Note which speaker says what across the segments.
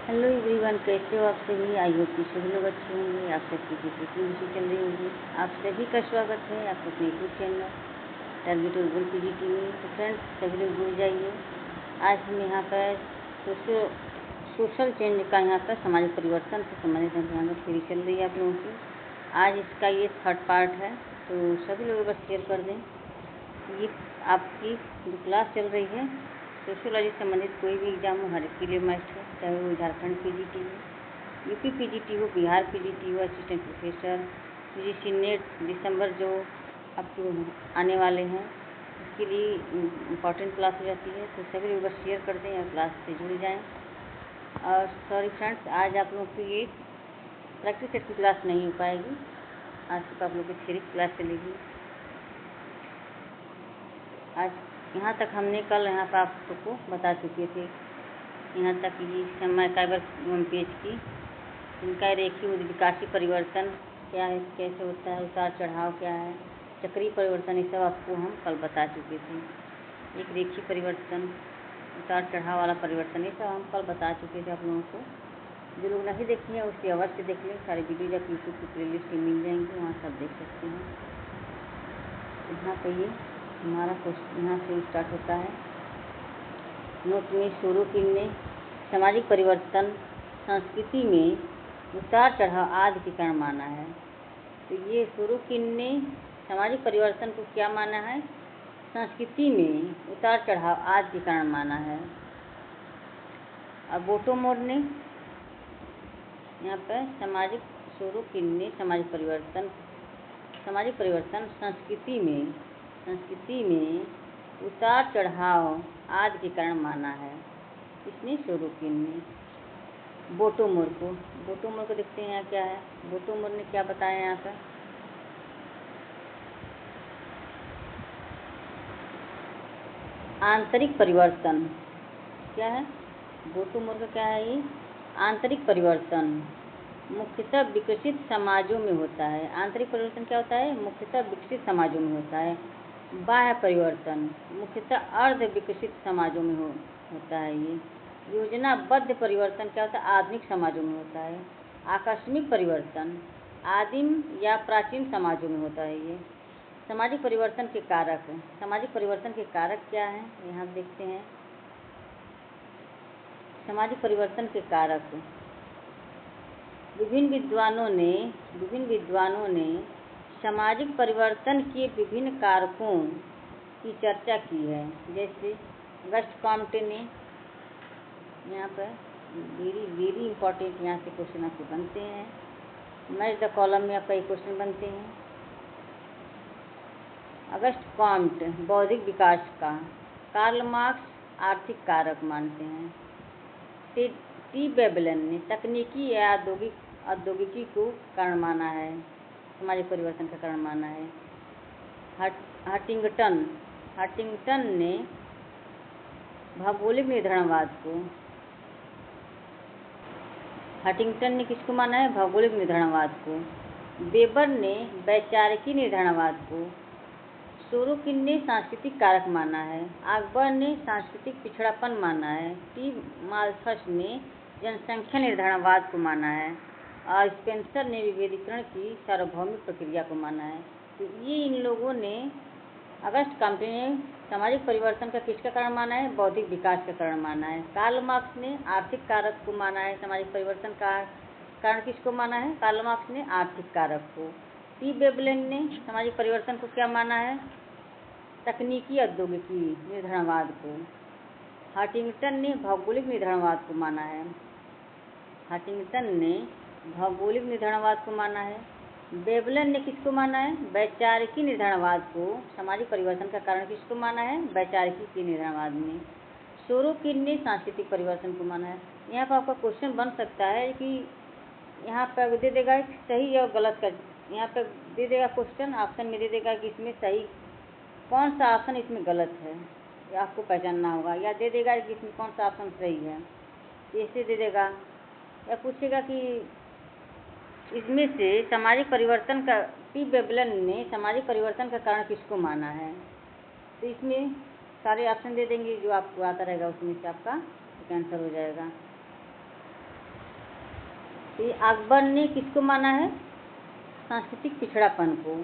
Speaker 1: Hello everyone, कैसे हो आप सभी। आई होप कि सभी लोग अच्छे होंगे। आप सबकी प्रिपरेशन भी चल रही होगी। आप सभी का स्वागत है आपके अपने YouTube channel target urban PGT में। तो फ्रेंड्स, सभी लोग जुड़ जाइए। आज हम यहाँ पर सोशल चेंज का यहाँ पर सामाजिक परिवर्तन से संबंधित यहाँ पर थ्योरी चल रही है आप लोगों की। आज इसका ये 3rd पार्ट है, तो सभी लोग बस शेयर कर दें। ये आपकी जो क्लास चल रही है सोशियोलॉजी से संबंधित कोई भी एग्जाम हो, हर एक के लिए मस्ट है, चाहे वो झारखंड पीजीटी हो, यूपी पीजीटी हो, बिहार पीजीटी हो, असिस्टेंट प्रोफेसर, यूजीसी नेट दिसंबर जो आपको आने वाले हैं उसके लिए इम्पॉर्टेंट क्लास हो जाती है। तो सभी लोग बस शेयर कर दें और क्लास से जुड़ जाएँ। और सॉरी फ्रेंड्स, आज आप लोग की ये प्रैक्टिस सेट की क्लास नहीं हो पाएगी। आज सिर्फ आप लोग की थ्योरी क्लास चलेगी। आज यहाँ तक हमने कल यहाँ पर आप सबको बता चुके थे। यहाँ तक ये समय साइबर पेज की इनका रेखीय विकासीय परिवर्तन क्या है, कैसे होता है, उतार चढ़ाव क्या है, चक्रीय परिवर्तन, ये सब आपको हम कल बता चुके थे। एक रेखीय परिवर्तन, उतार चढ़ाव वाला परिवर्तन, ये सब हम कल बता चुके थे आप लोगों को। जो लोग नहीं देखे हैं उसकी अवश्य देख लें। सारी वीडियो जब यूट्यूब की प्लेलिस्ट में मिल जाएंगी, वहाँ सब देख सकते हैं। यहाँ पर ये हमारा क्वेश्चन यहाँ से स्टार्ट होता है। नोट में शुरू किन्ने सामाजिक परिवर्तन संस्कृति में उतार चढ़ाव आदि के कारण माना है। तो ये शुरू किन्ने सामाजिक परिवर्तन को क्या माना है? संस्कृति में उतार चढ़ाव आदि के कारण माना है। अब बोटोमोर ने यहाँ पर शुरू किन्ने सामाजिक परिवर्तन संस्कृति में उतार चढ़ाव आदि के कारण माना है। इसने सोरोकिन ने बोटोमोर को देखते हैं यहाँ क्या है। बोटोमोर ने क्या बताया यहाँ पर? आंतरिक परिवर्तन क्या है? बोटोमोर का क्या है? ये आंतरिक परिवर्तन मुख्यतः विकसित समाजों में होता है। आंतरिक परिवर्तन क्या होता है? मुख्यतः विकसित समाजों में होता है। बाह्य परिवर्तन मुख्यतः अर्ध विकसित समाजों में होता है। ये योजनाबद्ध परिवर्तन क्या होता है? आधुनिक समाजों में होता है। आकस्मिक परिवर्तन आदिम या प्राचीन समाजों में होता है। ये सामाजिक परिवर्तन के कारक क्या हैं? यहाँ देखते हैं। सामाजिक परिवर्तन के कारक विभिन्न विद्वानों ने सामाजिक परिवर्तन के विभिन्न कारकों की चर्चा की है। जैसे अगस्ट कॉम्टे ने यहाँ पर वेरी इंपॉर्टेंट यहाँ से क्वेश्चन आपके बनते हैं। मैच द कॉलम में आपका एक क्वेश्चन बनते हैं। अगस्ट कॉम्टे बौद्धिक विकास का, कार्ल मार्क्स आर्थिक कारक मानते हैं। टी बेबलन ने तकनीकी या औद्योगिकी को कारण माना है, सामाजिक परिवर्तन का कारण माना है। हटिंगटन ने भौगोलिक किसको माना है? भौगोलिक निर्धारणवाद को। वेबर ने वैचारिकी निर्धारणवाद को। सोरोकिन ने सांस्कृतिक कारक माना है। अकबर ने सांस्कृतिक पिछड़ापन माना है। टी माल्थस ने जनसंख्या निर्धारणवाद को माना है। और स्पेंसर ने विभेदीकरण की सार्वभौमिक प्रक्रिया को माना है। तो ये इन लोगों ने अगस्ट कॉम्टे ने सामाजिक परिवर्तन का किसका कारण माना है? बौद्धिक विकास का कारण माना है। कार्ल मार्क्स ने आर्थिक कारक को माना है। सामाजिक परिवर्तन का कारण किसको माना है? कार्ल मार्क्स ने आर्थिक कारक को। टी बेबलन ने सामाजिक परिवर्तन को क्या माना है? तकनीकी औद्योगिकी निर्धारणवाद को। हटिंगटन ने भौगोलिक निर्धारणवाद को माना है। बेबलन ने किसको माना है? वैचारिकी निर्धारणवाद को। सामाजिक परिवर्तन का कारण किसको माना है? वैचारिकी के निर्धारणवाद में। सोरोकिन ने सांस्कृतिक परिवर्तन को माना है। यहाँ पर आपका क्वेश्चन बन सकता है कि यहाँ पर दे देगा सही और गलत का, यहाँ पर दे देगा क्वेश्चन ऑप्शन में दे देगा कि इसमें सही कौन सा ऑप्शन इसमें गलत है, या आपको पहचानना होगा। या दे देगा कि इसमें कौन सा ऑप्शन सही है, ऐसे दे देगा। या पूछेगा कि इसमें से सामाजिक परिवर्तन का टी बेबलन ने सामाजिक परिवर्तन का कारण किसको माना है। तो इसमें सारे ऑप्शन दे देंगे, जो आपको आता रहेगा उसमें से आपका आंसर हो जाएगा। तो ये अकबर ने किसको माना है? सांस्कृतिक पिछड़ापन को।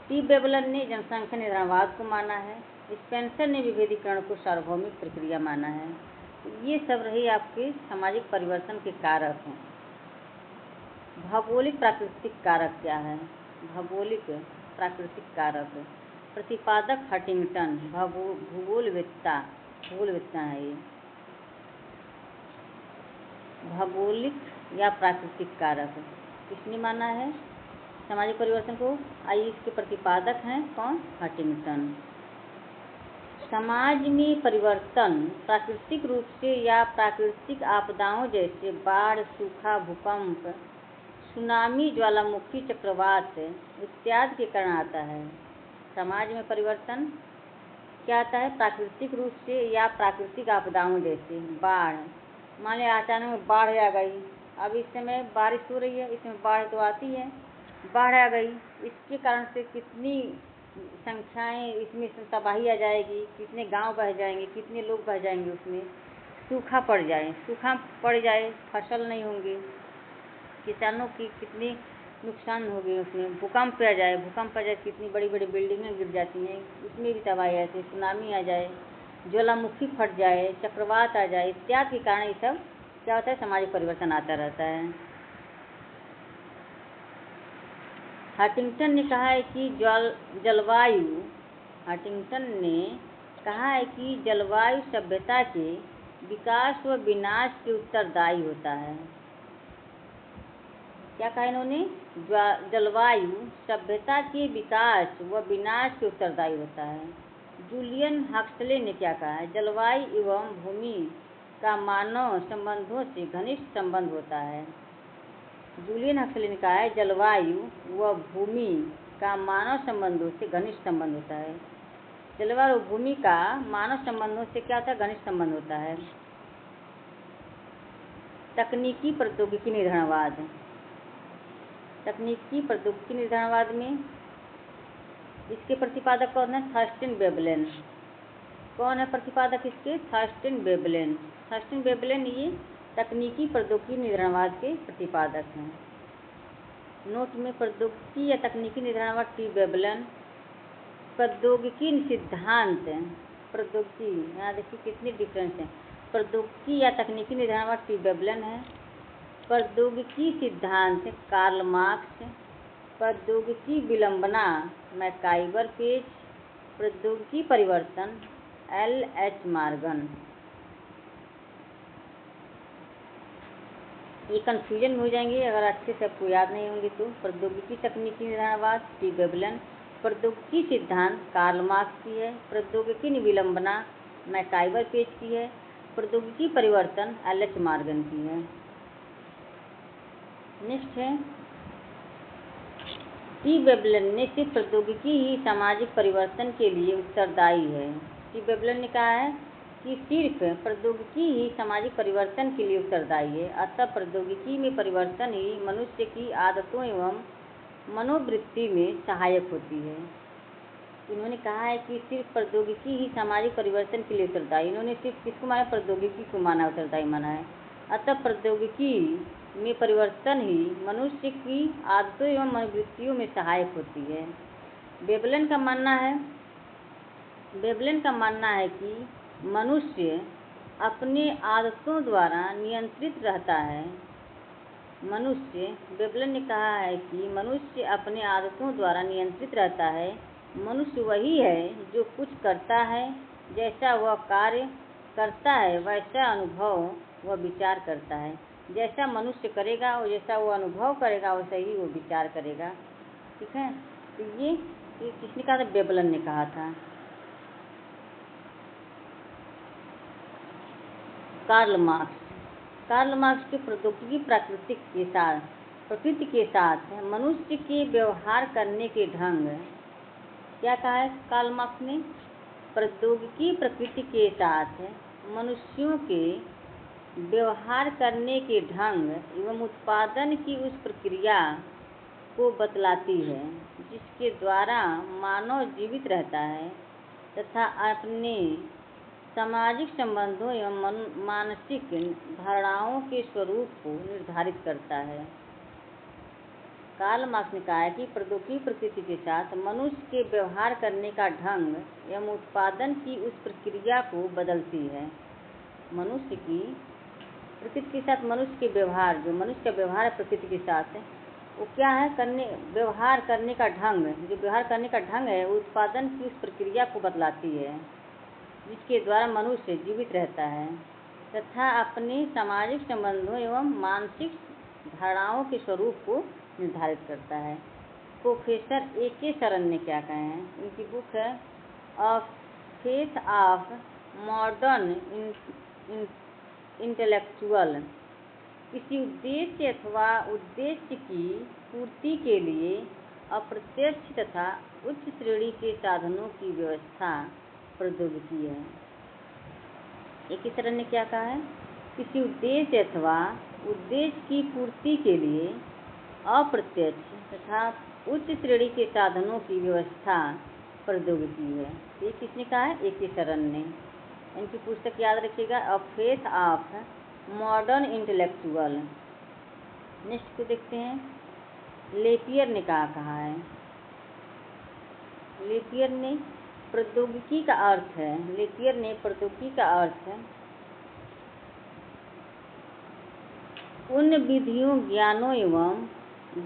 Speaker 1: टी बेबलर ने जनसंख्या निर्धारणवाद को माना है। स्पेंसर ने विभेदीकरण को सार्वभौमिक प्रक्रिया माना है। ये सब रही आपके सामाजिक परिवर्तन के कारक हैं। भौगोलिक प्राकृतिक कारक क्या है? भौगोलिक प्राकृतिक कारक प्रतिपादक हंटिंगटन भूगोलवेत्ता है। ये भौगोलिक या प्राकृतिक कारक किसने माना है सामाजिक परिवर्तन को? आइए इसके प्रतिपादक हैं कौन? हंटिंगटन। समाज में परिवर्तन प्राकृतिक रूप से या प्राकृतिक आपदाओं जैसे बाढ़, सूखा, भूकंप, सुनामी, ज्वालामुखी, चक्रवात इत्यादि के कारण आता है। समाज में परिवर्तन क्या आता है? प्राकृतिक रूप से या प्राकृतिक आपदाओं जैसे बाढ़। मान लिया अचानक बाढ़ आ गई, अब इस समय बारिश हो रही है, इसमें बाढ़ तो आती है, बाढ़ आ गई, इसके कारण से कितनी संख्याएं इसमें तबाही आ जाएगी, कितने गांव बह जाएंगे, कितने लोग बह जाएंगे, उसमें सूखा पड़ जाए, फसल नहीं होंगे, किसानों की कितनी नुकसान हो गए। उसमें भूकंप आ जाए, कितनी बड़ी बड़ी बिल्डिंगें गिर जाती हैं, उसमें भी तबाही आती है। सुनामी आ जाए, ज्वालामुखी फट जाए, चक्रवात आ जाए इत्यादि के कारण ये सब क्या होता है? सामाजिक परिवर्तन आता रहता है। हंटिंगटन ने कहा है कि जलवायु सभ्यता के विकास व विनाश के उत्तरदायी होता है। क्या कहा इन्होंने? जलवायु सभ्यता के विकास व विनाश के उत्तरदायी होता है। जूलियन हक्सले ने क्या कहा है? जलवायु एवं भूमि का मानव संबंधों से घनिष्ठ संबंध होता है। जूलियन हक्सले ने कहा है जलवायु व भूमि का मानव संबंधों से घनिष्ठ संबंध होता है। जलवायु और भूमि का मानव संबंधों से क्या होता है? घनिष्ठ संबंध होता है। तकनीकी प्रौद्योगिकी निर्धारणवाद। तकनीकी प्रौद्योगिकी निर्धारणवाद में इसके प्रतिपादक कौन है? Thurston Veblen. कौन है प्रतिपादक इसके? थर्स्टन वेबलेन ये तकनीकी प्रौद्योगिकी निर्धारणवाद के प्रतिपादक हैं। नोट में प्रौद्योगिकी या तकनीकी निर्धारणवाद टी वेबलेन। प्रौद्योगिकी सिद्धांत प्रौद्योगिकी, यहाँ देखिए कितने डिफरेंस हैं। प्रौद्योगिकी या तकनीकी निर्धारणवाद टी वेबलेन है। प्रौद्योगिकी सिद्धांत कार्ल मार्क्स। प्रौद्योगिकी विलंबना मैकाइवर पेज। प्रौद्योगिकी परिवर्तन L.H. मॉर्गन। ये कन्फ्यूजन में हो जाएंगे अगर अच्छे से आपको याद नहीं होंगे तो। प्रौद्योगिकी तकनीकी निर्धारणवाद टी वेबलेन। प्रौद्योगिकी सिद्धांत कार्ल मार्क्स की है। प्रौद्योगिकी विलंबना मैकाइवर पेज की है। प्रौद्योगिकी परिवर्तन L.H. मॉर्गन की है। नेक्स्ट है टी वेबलेन ने सिर्फ प्रौद्योगिकी ही सामाजिक परिवर्तन के लिए उत्तरदायी है। टी वेबलेन ने कहा है कि सिर्फ प्रौद्योगिकी ही सामाजिक परिवर्तन के लिए उत्तरदायी है, अतः प्रौद्योगिकी में परिवर्तन ही मनुष्य की आदतों एवं मनोवृत्ति में सहायक होती है। इन्होंने कहा है कि सिर्फ प्रौद्योगिकी ही सामाजिक परिवर्तन के लिए उत्तरदायी। इन्होंने सिर्फ किसको माना? प्रौद्योगिकी को माना, उत्तरदायी माना है। अतः प्रौद्योगिकी में परिवर्तन ही मनुष्य की आदतों एवं मनोवृत्तियों में सहायक होती है। वेबलेन का मानना है कि मनुष्य अपने आदतों द्वारा नियंत्रित रहता है। वेबलेन ने कहा है कि मनुष्य अपने आदतों द्वारा नियंत्रित रहता है। मनुष्य वही है जो कुछ करता है, जैसा वह कार्य करता है वैसा अनुभव व विचार करता है। जैसा मनुष्य करेगा और जैसा वो अनुभव करेगा वैसा ही वो विचार करेगा। ठीक है, तो ये किसने कहा था? वेबलेन ने कहा था। कार्ल मार्क्स के प्रौद्योगिकी प्रकृति के साथ मनुष्य के व्यवहार करने के ढंग। क्या कहा है कार्ल मार्क्स ने? प्रौद्योगिकी प्रकृति के साथ मनुष्यों के व्यवहार करने के ढंग एवं उत्पादन की उस प्रक्रिया को बतलाती है जिसके द्वारा मानव जीवित रहता है तथा अपने सामाजिक संबंधों एवं मानसिक धारणाओं के स्वरूप को निर्धारित करता है। कार्ल मार्क्स ने कहा है कि प्रौद्योगिकी प्रकृति के साथ मनुष्य के व्यवहार करने का ढंग एवं उत्पादन की उस प्रक्रिया को बदलती है। मनुष्य की प्रकृति के साथ मनुष्य के व्यवहार, जो मनुष्य का व्यवहार है प्रकृति के साथ, वो क्या है, व्यवहार करने का ढंग, जो व्यवहार करने का ढंग है वो उत्पादन की उस प्रक्रिया को बतलाती है जिसके द्वारा मनुष्य जीवित रहता है तथा अपने सामाजिक संबंधों एवं मानसिक धारणाओं के स्वरूप को निर्धारित करता है। Professor A.K. शरण ने क्या कहे हैं, उनकी बुक है अ फेथ ऑफ मॉडर्न इंटेलेक्चुअल। किसी उद्देश्य अथवा उद्देश्य की पूर्ति के लिए अप्रत्यक्ष तथा उच्च श्रेणी के साधनों की व्यवस्था प्रौद्योगिकी है। एक ही तरह ने क्या कहा है, किसी उद्देश्य अथवा उद्देश्य की पूर्ति के लिए अप्रत्यक्ष तथा उच्च श्रेणी के साधनों की व्यवस्था प्रौद्योगिकी है। ये किसने कहा है, A.K. शरण ने। इनकी पुस्तक याद रखिएगा, अ faith of modern intellectual. Next को देखते हैं, लेपियर ने कहा है। लेपियर ने प्रौद्योगिकी का अर्थ है, लेपियर ने प्रौद्योगिकी का अर्थ है उन विधियों, ज्ञानों एवं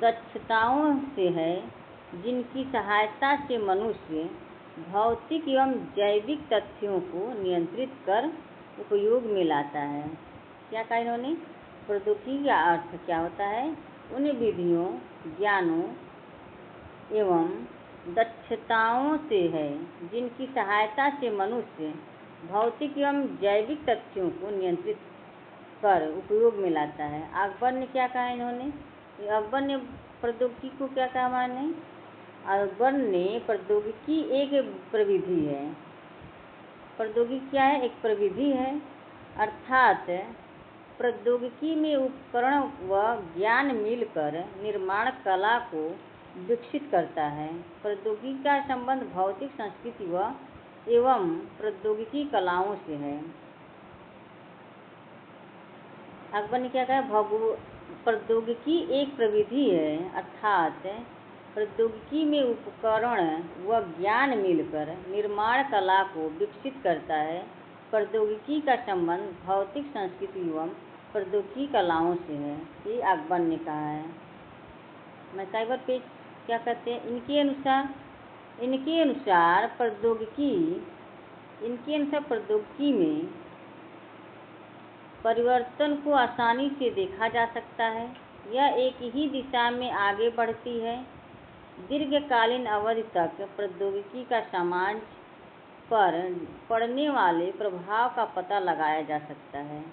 Speaker 1: दक्षताओं से है जिनकी सहायता से मनुष्य भौतिक एवं जैविक तथ्यों को नियंत्रित कर उपयोग में लाता है। क्या कहा इन्होंने, प्रौद्योगिकी का अर्थ क्या होता है, उन विधियों, ज्ञानों एवं दक्षताओं से है जिनकी सहायता से मनुष्य भौतिक एवं जैविक तथ्यों को नियंत्रित कर उपयोग में लाता है। अकबर ने क्या कहा इन्होंने, अकबर ने प्रौद्योगिकी को क्या कहा माने, अकबर ने प्रौद्योगिकी एक प्रविधि है। प्रौद्योगिकी क्या है, एक प्रविधि है, अर्थात प्रौद्योगिकी में उपकरण व ज्ञान मिलकर निर्माण कला को विकसित करता है। प्रौद्योगिकी का संबंध भौतिक संस्कृति एवं प्रौद्योगिकी कलाओं से है। अकबर ने क्या कहा, प्रौद्योगिकी एक प्रविधि है, अर्थात प्रौद्योगिकी में उपकरण व ज्ञान मिलकर निर्माण कला को विकसित करता है। प्रौद्योगिकी का संबंध भौतिक संस्कृति एवं प्रौद्योगिकी कलाओं से है। ये अकबर ने कहा है। मैकाइवर पेज क्या कहते हैं, इनके अनुसार प्रौद्योगिकी में परिवर्तन को आसानी से देखा जा सकता है। यह एक ही दिशा में आगे बढ़ती है। दीर्घकालीन अवधि तक प्रौद्योगिकी का समाज पर पड़ने वाले प्रभाव का पता लगाया जा सकता है।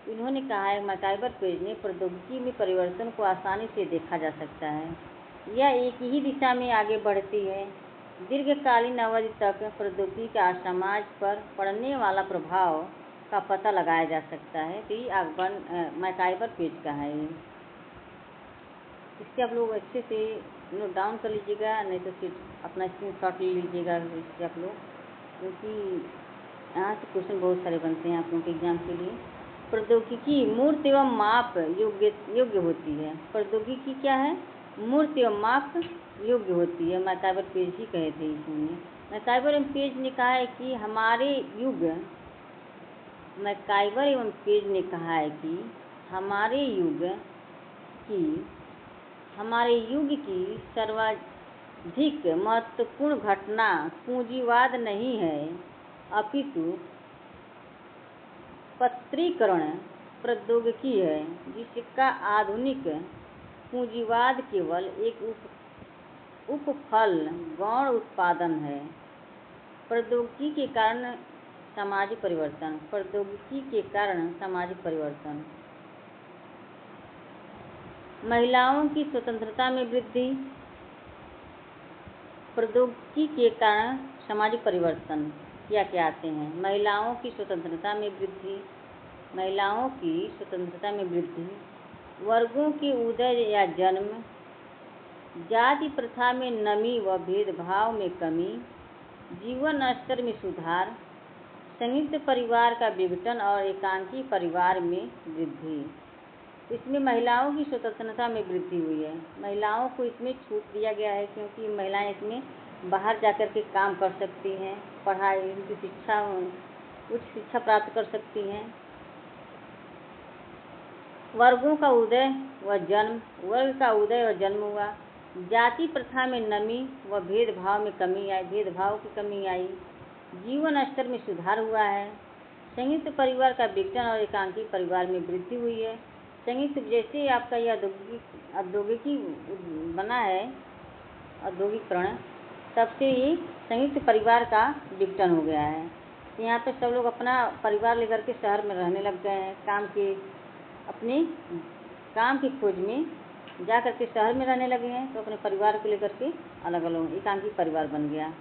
Speaker 1: इन्होंने कहा है, मैकाइवर पेज ने, प्रौद्योगिकी में परिवर्तन को आसानी से देखा जा सकता है। यह एक ही दिशा में आगे बढ़ती है। दीर्घकालीन अवधि तक प्रौद्योगिकी का समाज पर पड़ने वाला प्रभाव का पता लगाया जा सकता है। तो ये मैकाइवर पेज का है। इससे आप लोग अच्छे से नोट डाउन कर लीजिएगा, नहीं तो फिर अपना स्क्रीनशॉट ले लीजिएगा इससे आप लोग, क्योंकि यहाँ से क्वेश्चन बहुत सारे बनते हैं आप लोगों के एग्जाम के लिए। प्रौद्योगिकी मूर्त एवं माप योग्य होती है। प्रौद्योगिकी क्या है, मूर्त एवं माप योग्य होती है। मैकाइवर पेज ही कहे थे इसमें। मैकाइवर पेज ने कहा है कि हमारे युग की सर्वाधिक महत्वपूर्ण घटना पूंजीवाद नहीं है, अपितु पत्रीकरण प्रौद्योगिकी है, जिसका आधुनिक पूंजीवाद केवल एक उपफल गौण उत्पादन है। प्रौद्योगिकी के कारण सामाजिक परिवर्तन। महिलाओं की स्वतंत्रता में वृद्धि। प्रौद्योगिकी के कारण सामाजिक परिवर्तन क्या आते हैं, महिलाओं की स्वतंत्रता में वृद्धि, वर्गों के उदय या जन्म, जाति प्रथा में नमी व भेदभाव में कमी, जीवन स्तर में सुधार, संयुक्त परिवार का विघटन और एकांकी परिवार में वृद्धि। इसमें महिलाओं की स्वतंत्रता में वृद्धि हुई है। महिलाओं को इसमें छूट दिया गया है क्योंकि महिलाएं इसमें बाहर जाकर के काम कर सकती हैं, पढ़ाई, उनकी शिक्षा, उच्च शिक्षा प्राप्त कर सकती हैं। वर्गों का उदय व जन्म, वर्ग का उदय व जन्म हुआ। जाति प्रथा में नमी व भेदभाव में कमी आई, भेदभाव की कमी आई। जीवन स्तर में सुधार हुआ है। संयुक्त परिवार का विघटन और एकांकी परिवार में वृद्धि हुई है। संयुक्त जैसे आपका यह औद्योगिकी बना है, औद्योगिकरण, तब से ही संयुक्त परिवार का विघटन हो गया है। यहाँ पे सब लोग अपना परिवार लेकर के शहर में रहने लग गए हैं। अपने काम की खोज में जा करके शहर में रहने लगे हैं, तो अपने परिवार को लेकर के अलग अलग एकांकी परिवार बन गया।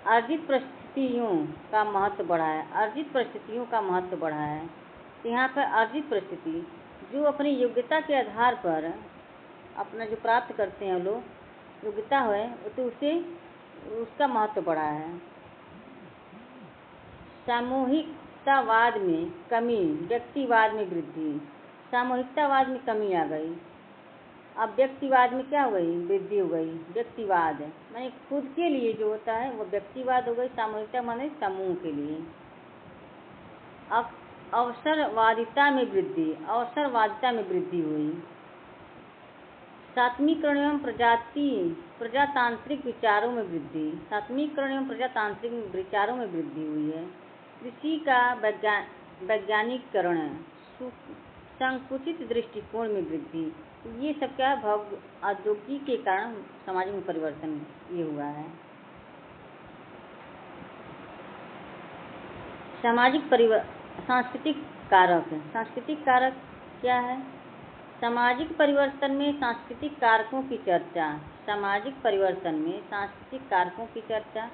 Speaker 1: अर्जित परिस्थितियों का महत्व बढ़ा है। अर्जित परिस्थितियों का महत्व बढ़ा है। तो यहाँ पर अर्जित परिस्थिति जो अपनी योग्यता के आधार पर अपना जो प्राप्त करते हैं लोग, योग्यता है, तो उसका महत्व बढ़ा है। सामूहिकतावाद में कमी, व्यक्तिवाद में वृद्धि। सामूहिकतावाद में कमी आ गई। अब व्यक्तिवाद में क्या हो गई? वृद्धि हो गई। व्यक्तिवाद माने खुद के लिए जो होता है वो व्यक्तिवाद हो गई। सामूहिकता माने समूह के लिए। अवसरवादिता में वृद्धि, अवसरवादिता में वृद्धि हुई। सात्मीकरण एवं प्रजातांत्रिक विचारों में वृद्धि, सात्मीकरण एवं प्रजातांत्रिक विचारों में वृद्धि हुई है। कृषि का वैज्ञानिकरण, संकुचित दृष्टिकोण में वृद्धि। ये सब क्या औद्योगिकी के कारण समाज में परिवर्तन ये हुआ है। सांस्कृतिक कारक। सांस्कृतिक कारक क्या है? सामाजिक परिवर्तन में सांस्कृतिक कारकों की चर्चा। सामाजिक परिवर्तन में सांस्कृतिक कारकों की चर्चा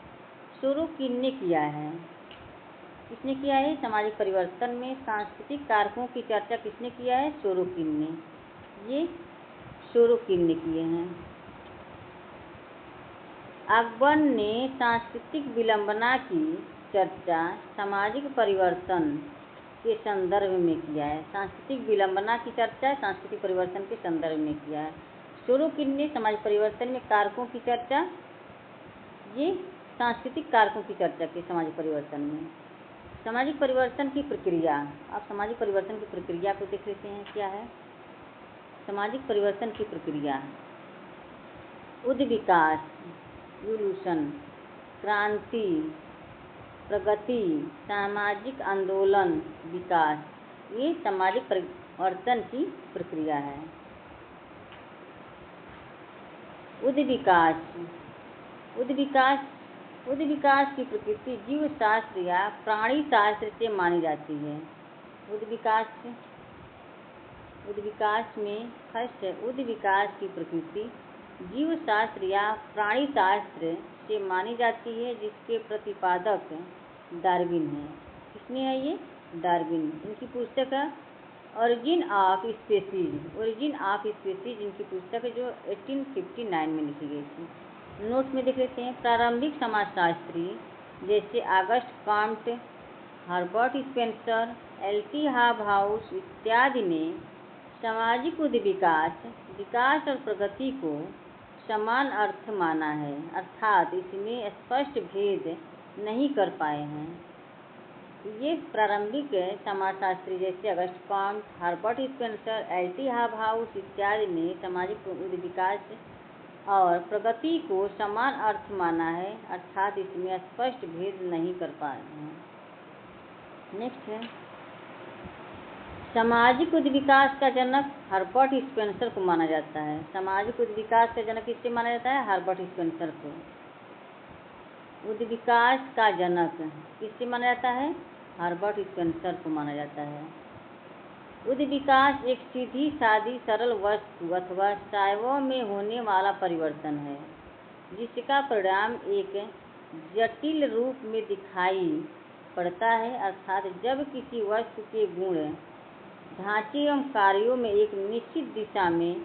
Speaker 1: सोरोकिन ने किया है। किसने किया है? सामाजिक परिवर्तन में सांस्कृतिक कारकों की चर्चा किसने किया है? सोरोकिन ने। ये सोरोकिन ने किए हैं। अकबर ने सांस्कृतिक विलंबना की चर्चा सामाजिक परिवर्तन के संदर्भ में किया है। सांस्कृतिक विलंबना की चर्चा सांस्कृतिक परिवर्तन के संदर्भ में किया है। सोरोकिन ने समाज परिवर्तन में कारकों की चर्चा, ये सांस्कृतिक कारकों की चर्चा की समाज परिवर्तन में। सामाजिक परिवर्तन की प्रक्रिया। अब सामाजिक परिवर्तन की प्रक्रिया को देख लेते हैं क्या है। सामाजिक परिवर्तन की प्रक्रिया: उद्विकास, इवोल्यूशन, क्रांति, प्रगति, सामाजिक आंदोलन, विकास, ये सामाजिक परिवर्तन की प्रक्रिया है। उद्विकास की प्रकृति जीव शास्त्र या प्राणी शास्त्र से मानी जाती है। उद्विकास में फर्स्ट है, उद्विकास की प्रकृति जीव शास्त्र या प्राणी शास्त्र से मानी जाती है, जिसके प्रतिपादक डार्विन है। किसने है ये? डार्विन। इनकी पुस्तक है ओरिजिन ऑफ स्पीसीज, इनकी पुस्तक है जो 1859 में लिखी गई थी। नोट में देख लेते हैं। प्रारंभिक समाजशास्त्री जैसे August Comte, Herbert Spencer, LT. Hobhouse इत्यादि ने सामाजिक विकास और प्रगति को समान अर्थ माना है, अर्थात इसमें स्पष्ट भेद नहीं कर पाए हैं। ये प्रारंभिक समाजशास्त्री जैसे August Comte, Herbert Spencer, LT. Hobhouse इत्यादि ने सामाजिक विकास और प्रगति को समान अर्थ माना है, अर्थात इसमें स्पष्ट भेद नहीं कर पाए हैं। नेक्स्ट है सामाजिक उद्विकास का जनक हर्बर्ट स्पेंसर को माना जाता है। सामाजिक उद्विकास का जनक किससे माना जाता है? हर्बर्ट स्पेंसर को। उद्विकास का जनक किससे माना जाता है? हर्बर्ट स्पेंसर को माना जाता है। उद्विकास एक सीधी सादी सरल वस्तु अथवा शैवाल में होने वाला परिवर्तन है, जिसका परिणाम एक जटिल रूप में दिखाई पड़ता है, अर्थात जब किसी वस्तु के गुण, ढांचे एवं कार्यों में एक निश्चित दिशा में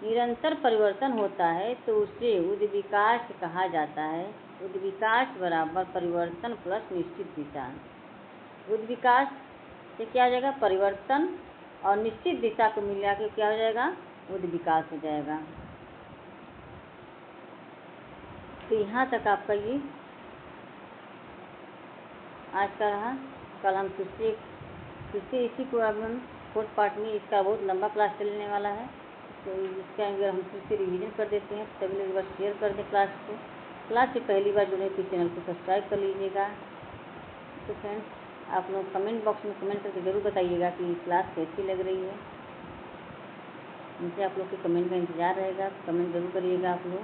Speaker 1: निरंतर परिवर्तन होता है तो उसे उद्विकास कहा जाता है। उद्विकास बराबर परिवर्तन प्लस निश्चित दिशा। उद्विकास से क्या हो जाएगा, परिवर्तन, और निश्चित दिशा को मिला के क्या हो जाएगा, उद्विकास हो जाएगा। तो यहाँ तक आपका ये आज का रहा। कल हम फिर से इसी को अब हम फोर्थ पार्ट में, इसका बहुत लंबा क्लास चलने वाला है, तो इसका अगर हम फिर से रिवीजन कर देते हैं, सभी लोग एक बार शेयर कर दें क्लास को। क्लास से पहली बार जुड़े तो चैनल को सब्सक्राइब कर लीजिएगा। तो फ्रेंड्स, आप लोग कमेंट बॉक्स में कमेंट करके ज़रूर बताइएगा कि क्लास कैसी लग रही है। मुझे आप लोग के कमेंट का इंतज़ार रहेगा, कमेंट ज़रूर करिएगा आप लोग।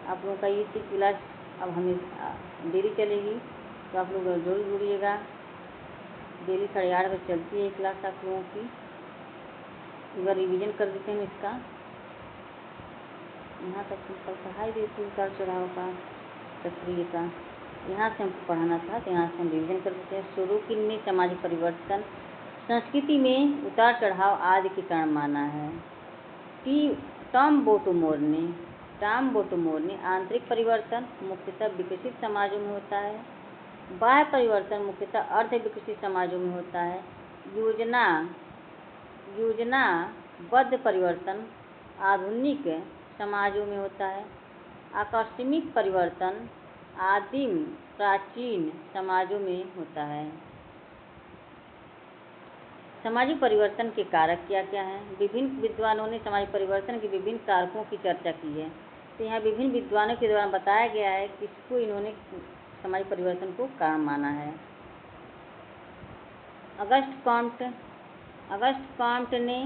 Speaker 1: आप लोगों का ये क्लास अब हमें डेली चलेगी, तो आप लोग ज़रूर जुड़िएगा। डेली 8:30 बजे चलती है क्लास आप लोगों की। एक बार रिविज़न कर देते हैं इसका। यहाँ तक कल पढ़ाई देती हूँ, उतार चढ़ाव का, सक्रिय का, यहाँ से हमको पढ़ाना था, तो यहाँ से हम रिविज़न कर देते हैं। सोरोकिन ने सामाजिक परिवर्तन संस्कृति में उतार चढ़ाव आदि के कारण माना है। टॉम बोटोमोर ने आंतरिक परिवर्तन मुख्यतः विकसित समाजों में होता है, बाह्य परिवर्तन मुख्यतः अर्ध विकसित समाजों में होता है, योजनाबद्ध परिवर्तन आधुनिक समाजों में होता है, आकस्मिक परिवर्तन आदिम प्राचीन समाजों में होता है। सामाजिक परिवर्तन के कारक क्या क्या हैं? विभिन्न विद्वानों ने सामाजिक परिवर्तन के विभिन्न कारकों की चर्चा की है। तो यहाँ विभिन्न विद्वानों के द्वारा बताया गया है किसको इन्होंने सामाजिक परिवर्तन को कारण माना है। अगस्ट कॉम्ट ने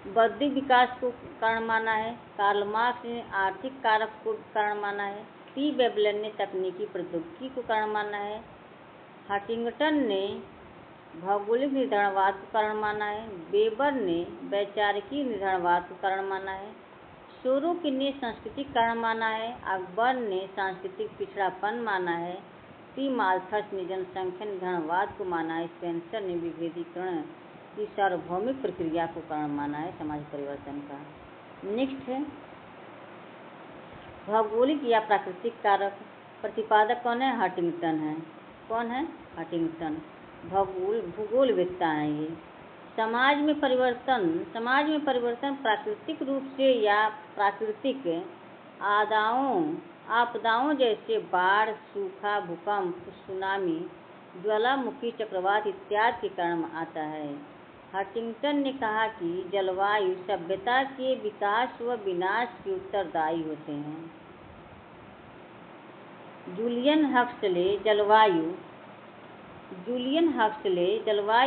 Speaker 1: बौद्धिक विकास को कारण माना है। कार्ल मार्क्स ने आर्थिक कारक को कारण माना है। टी वेबलन ने तकनीकी प्रौद्योगिकी को कारण माना है। हंटिंगटन ने भौगोलिक निर्धारणवाद को कारण माना है। वेबर ने वैचारिकी निर्धारणवाद को कारण माना है। सोरोकिन ने सांस्कृतिक कारण माना है। अकबर ने सांस्कृतिक पिछड़ापन माना है। टी माल्थस ने जनसंख्या निर्धारणवाद को माना है। स्पेंसर ने विभेदीकरण की सार्वभौमिक प्रक्रिया को कारण माना है समाज परिवर्तन का। नेक्स्ट है भौगोलिक या प्राकृतिक कारक। प्रतिपादक कौन है? हंटिंगटन है। कौन है? हंटिंगटन। भूगोलवेत्ता है ये। समाज में परिवर्तन प्राकृतिक रूप से या प्राकृतिक आपदाओं जैसे बाढ़, सूखा, भूकंप, सुनामी, ज्वालामुखी, चक्रवात इत्यादि के कारण आता है। हंटिंगटन ने कहा कि जलवायु सभ्यता के विकास व विनाश के उत्तरदायी होते हैं। जूलियन हक्सले जलवायु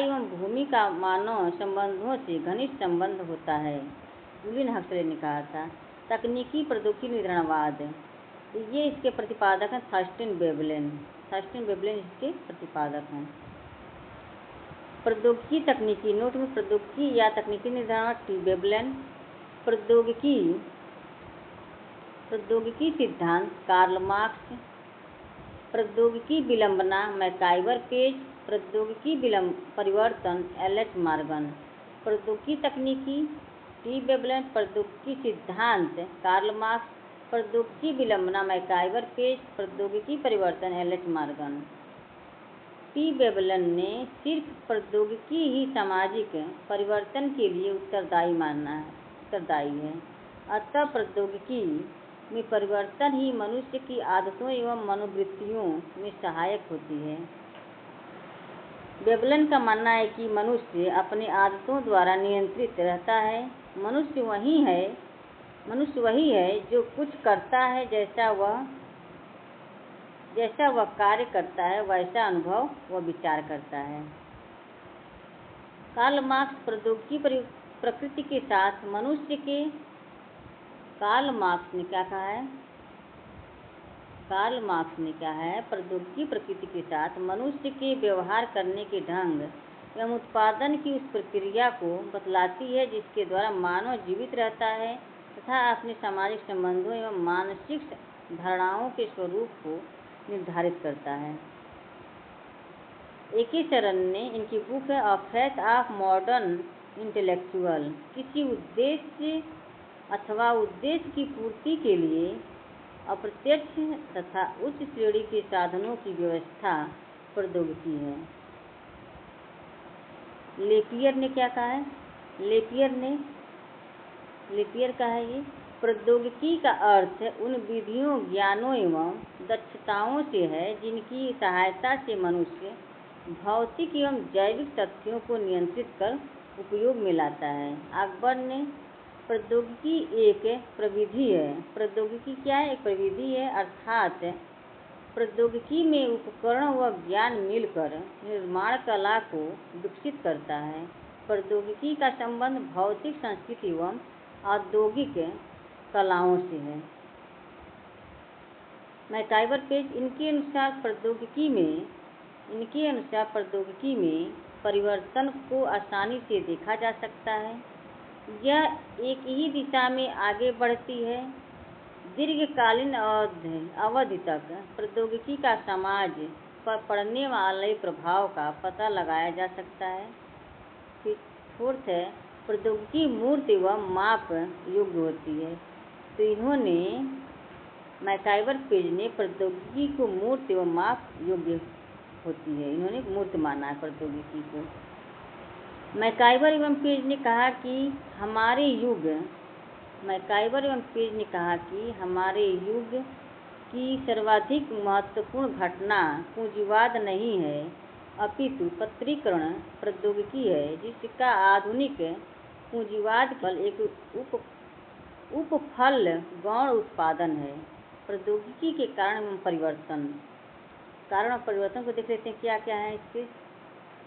Speaker 1: एवं भूमि का मानव संबंधों से घनिष्ठ संबंध होता है। जूलियन हक्सले ने कहा था। तकनीकी प्रौद्योगिकी निर्धारणवाद, ये इसके प्रतिपादक हैं थर्स्टन वेबलेन इसके प्रतिपादक हैं। प्रौद्योगिकी तकनीकी, नोट में प्रौद्योगिकी या तकनीकी निर्धारणवाद टी वेबलेन। प्रौद्योगिकी सिद्धांत कार्ल मार्क्स। प्रौद्योगिकी विलंबना मैकाइवर पेज। प्रौद्योगिकी परिवर्तन एल.एच. मॉर्गन। प्रौद्योगिकी तकनीकी टी वेबलेन। प्रौद्योगिकी सिद्धांत कार्ल मार्क्स। प्रौद्योगिकी विलंबना मैकाइवर पेज। प्रौद्योगिकी परिवर्तन एल.एच. मॉर्गन। टी वेबलेन ने सिर्फ प्रौद्योगिकी ही सामाजिक परिवर्तन के लिए उत्तरदायी है। अतः प्रौद्योगिकी में परिवर्तन ही मनुष्य की आदतों एवं मनोवृत्तियों में सहायक होती है। वेबलेन का मानना है कि मनुष्य अपनी आदतों द्वारा नियंत्रित रहता है। मनुष्य वही है जो कुछ करता है, जैसा वह कार्य करता है वैसा अनुभव व विचार करता है। कार्ल मार्क्स प्रौद्योगिकी प्रकृति के साथ मनुष्य के कार्ल मार्क्स ने क्या है प्रौद्योगिकी प्रकृति के साथ मनुष्य के व्यवहार करने के ढंग एवं उत्पादन की उस प्रक्रिया को बतलाती है जिसके द्वारा मानव जीवित रहता है तथा अपने सामाजिक संबंधों एवं मानसिक धारणाओं के स्वरूप को निर्धारित करता है। ए.के. शरण ने, इनकी बुक है अ फेथ ऑफ मॉडर्न इंटेलेक्चुअल, किसी उद्देश्य अथवा उद्देश्य की पूर्ति के लिए अप्रत्यक्ष तथा उच्च श्रेणी के साधनों की व्यवस्था प्रौद्योगिकी है। लेपियर ने क्या कहा है? लेपियर का है ये, प्रौद्योगिकी का अर्थ उन विधियों, ज्ञानों एवं दक्षताओं से है जिनकी सहायता से मनुष्य भौतिक एवं जैविक तथ्यों को नियंत्रित कर उपयोग में लाता है। अकबर ने प्रौद्योगिकी एक प्रविधि है। प्रौद्योगिकी क्या है? एक प्रविधि है, अर्थात प्रौद्योगिकी में उपकरण व ज्ञान मिलकर निर्माण कला को विकसित करता है। प्रौद्योगिकी का संबंध भौतिक, संस्कृति एवं औद्योगिक कलाओं से है। मैकाइवर पेज इनके अनुसार प्रौद्योगिकी में परिवर्तन को आसानी से देखा जा सकता है। यह एक ही दिशा में आगे बढ़ती है। दीर्घकालीन अवधि तक प्रौद्योगिकी का समाज पर पड़ने वाले प्रभाव का पता लगाया जा सकता है। फिर फोर्थ है, प्रौद्योगिकी मूर्त व माप योग्य होती है। तो इन्होंने मैकाइवर पेज ने प्रौद्योगिकी को मूर्त व माप योग्य होती है, इन्होंने मूर्त माना है प्रौद्योगिकी को। मैकाइवर एवं पेज ने कहा कि हमारे युग की सर्वाधिक महत्वपूर्ण घटना पूंजीवाद नहीं है, अपितु पत्रीकरण प्रौद्योगिकी है, जिसका आधुनिक पूंजीवाद केवल एक उपफल गौण उत्पादन है। प्रौद्योगिकी के कारण और परिवर्तन को देख लेते हैं क्या क्या है इसके।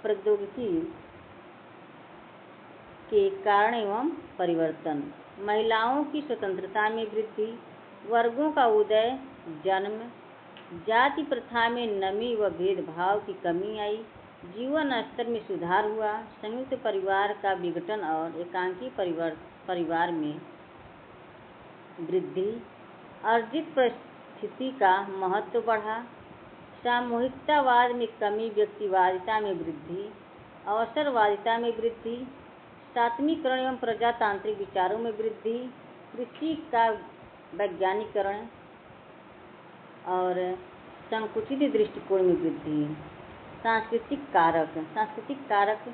Speaker 1: प्रौद्योगिकी के कारण एवं परिवर्तन: महिलाओं की स्वतंत्रता में वृद्धि, वर्गों का उदय, जन्म, जाति प्रथा में नमी व भेदभाव की कमी आई, जीवन स्तर में सुधार हुआ, संयुक्त परिवार का विघटन और एकांकी परिवार में वृद्धि, अर्जित परिस्थिति का महत्व बढ़ा, सामूहिकतावाद में कमी, व्यक्तिवादिता में वृद्धि, अवसरवादिता में वृद्धि, सात्वीकरण एवं प्रजातांत्रिक विचारों में वृद्धि, कृषि का वैज्ञानिकरण और संकुचित दृष्टिकोण में वृद्धि। सांस्कृतिक कारक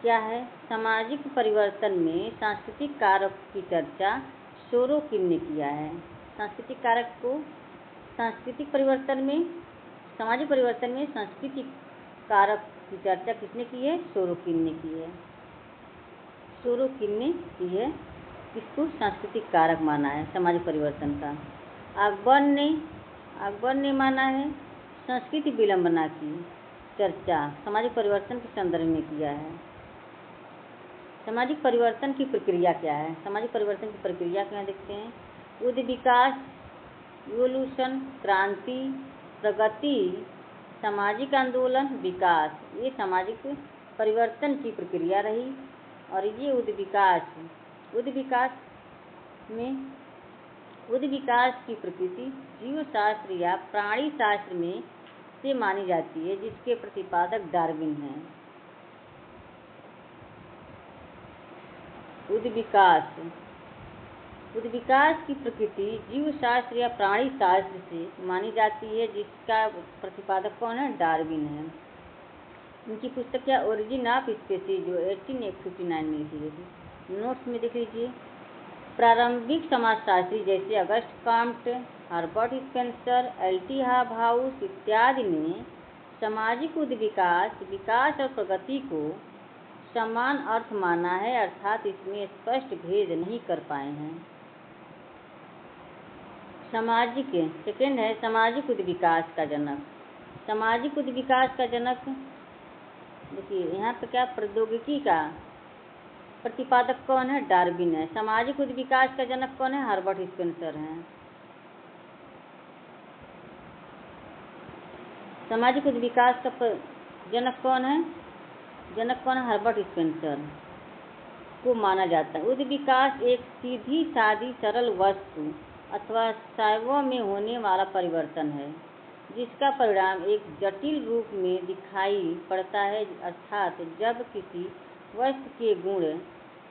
Speaker 1: क्या है? सामाजिक परिवर्तन में सांस्कृतिक कारक की चर्चा सोरोकिन ने किया है। सामाजिक परिवर्तन में सांस्कृतिक कारक की चर्चा किसने की है? सोरोकिन ने की है। इसको सांस्कृतिक कारक माना है सामाजिक परिवर्तन का। अकबर ने माना है संस्कृति विलंबना की चर्चा सामाजिक परिवर्तन के संदर्भ में किया है। सामाजिक परिवर्तन की प्रक्रिया क्या है? सामाजिक परिवर्तन की प्रक्रिया क्या देखते हैं। विकास, इवोल्यूशन, क्रांति, प्रगति, सामाजिक आंदोलन, विकास, ये सामाजिक परिवर्तन की प्रक्रिया रही। और ये उद्विकास की प्रकृति जीवशास्त्र या प्राणी शास्त्र में से मानी जाती है, जिसके प्रतिपादक डार्विन हैं। उद्विकास की प्रकृति जीवशास्त्र या प्राणी शास्त्र से मानी जाती है, जिसका प्रतिपादक कौन है? डार्विन है। उनकी पुस्तक क्या? ओरिजिन ऑफ स्पीसीज, जो 1859 में लिखी गई थी। नोट्स में देख लीजिए। प्रारंभिक समाजशास्त्री जैसे August Comte, Herbert Spencer, LT. Hobhouse इत्यादि ने सामाजिक उद्विकास, विकास और प्रगति को समान अर्थ माना है, अर्थात इसमें स्पष्ट भेद नहीं कर पाए हैं। सेकेंड है सामाजिक उद्विकास का जनक। सामाजिक उद्विकास का जनक देखिए यहाँ पे क्या, प्रौद्योगिकी का प्रतिपादक कौन है? डार्विन है। सामाजिक उद्विकास का जनक कौन है? हर्बर्ट स्पेंसर हैं। सामाजिक उद्विकास का जनक कौन है? हर्बर्ट स्पेंसर को माना जाता है। उद्विकास एक सीधी सादी सरल वस्तु अथवा शैवाल में होने वाला परिवर्तन है, जिसका परिणाम एक जटिल रूप में दिखाई पड़ता है, अर्थात जब किसी वस्तु के गुण,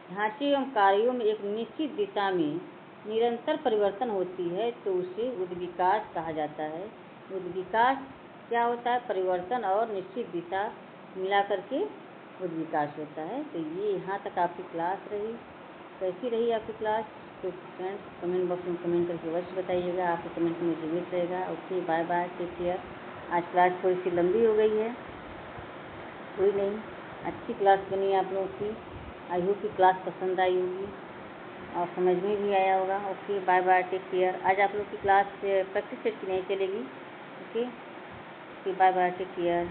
Speaker 1: ढांचे एवं कार्यों में एक निश्चित दिशा में निरंतर परिवर्तन होती है तो उसे उद्विकास कहा जाता है। उद्विकास क्या होता है, परिवर्तन और निश्चित दिशा मिला करके खुद विकास होता है। तो ये यहाँ तक आपकी क्लास रही। कैसी रही आपकी क्लास? तो फ्रेंड्स कमेंट बॉक्स में कमेंट करके अवश्य बताइएगा, आपके कमेंट में मुझे मिस रहेगा। Okay, bye bye, take care. आज क्लास थोड़ी सी लंबी हो गई है, कोई नहीं, अच्छी क्लास बनी आप लोगों की। आई होप की क्लास पसंद आई होगी और समझ में भी आया होगा। Okay, bye bye, take care. आज आप लोग की क्लास प्रैक्टिस सेट की नहीं चलेगी। Okay, bye bye, take care.